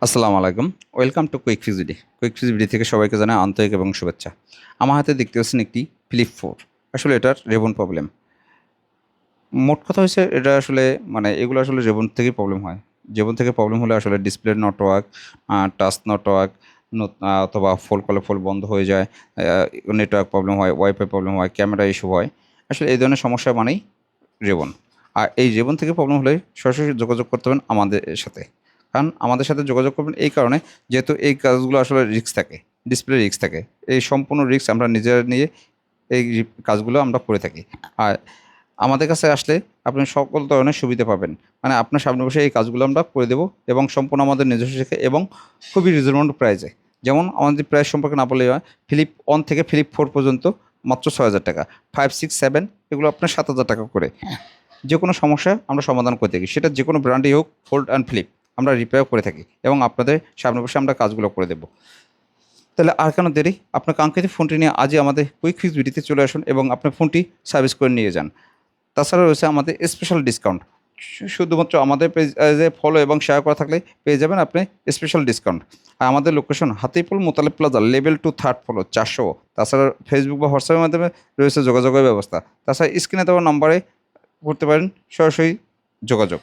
আসসালামু আলাইকুম। Welcome to quick fix VD. Quick fix VD থেকে সবাইকে জানাই আন্তরিক এবং শুভেচ্ছা। আমার হাতে দেখতে পাচ্ছেন একটি ফ্লিপ 4। আসলে এটার রেবন প্রবলেম। মোট কথা হচ্ছে এটা আসলে এগুলো আসলে রেবন থেকেই প্রবলেম হয়। রেবন থেকে প্রবলেম হলে আসলে display not work, touch not work, অথবা ফোন করলে ফোন বন্ধ হয়ে যায়, নেটওয়ার্ক প্রবলেম হয়, ওয়াইফাই প্রবলেম হয়, ক্যামেরা ইস্যু হয়। আসলে এই ধরনের সমস্যা মানেই রেবন। আর এই রেবন থেকে প্রবলেম হলে সরাসরি যোগাযোগ করতে হবে আমাদের সাথে। কারণ আমাদের সাথে যোগাযোগ করবেন এই কারণে, যেহেতু এই কাজগুলো আসলে রিস্ক থাকে, ডিসপ্লে রিস্ক থাকে। এই সম্পূর্ণ রিস্ক আমরা নিজেরা নিয়ে এই কাজগুলো আমরা করে থাকি। আর আমাদের কাছে আসলে আপনি সকল ধরনের সুবিধা পাবেন। আপনার সামনে বসে এই কাজগুলো আমরা করে দেবো এবং সম্পূর্ণ আমাদের নিজস্ব শিখে এবং খুবই রিজনেবল প্রাইসে। যেমন আমাদের প্রাইস সম্পর্কে না বললেই হয়, ফ্লিপ 1 থেকে ফ্লিপ 4 পর্যন্ত মাত্র ৬,০০০ টাকা, 5, 6, 7 এগুলো আপনার ৭,০০০ টাকা করে। যে কোনো সমস্যা আমরা সমাধান করে থাকি, সেটা যে কোনো ব্র্যান্ডই হোক, ফোল্ড অ্যান্ড ফ্লিপ আমরা রিপেয়ার করে থাকি এবং আপনাদের সামনে বসে আমরা কাজগুলো করে দেবো। তাহলে আর কেন দেরি? আপনার কাঙ্ক্ষিত ফোনটি নিয়ে আজই আমাদের কুইক ফিক্স ভিডিওতে চলে আসুন এবং আপনার ফোনটি সার্ভিস করে নিয়ে যান। তাছাড়া রয়েছে আমাদের স্পেশাল ডিসকাউন্ট। শুধুমাত্র আমাদের পেজে ফলো এবং শেয়ার করা থাকলে পেয়ে যাবেন আপনি স্পেশাল ডিসকাউন্ট। আর আমাদের location Hatipul Motaleb plaza, level 2, 3rd floor, 400। তাছাড়া ফেসবুক বা হোয়াটসঅ্যাপের মাধ্যমে রয়েছে যোগাযোগের ব্যবস্থা। তাছাড়া স্ক্রিনে দেওয়া নাম্বারে করতে পারেন সরাসরি যোগাযোগ।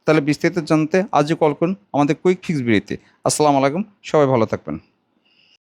তাহলে বিস্তারিত জানতে আজই কল করুন আমাদের কুইক ফিক্স ভিডিওতে। আসসালামু আলাইকুম, সবাই ভালো থাকবেন।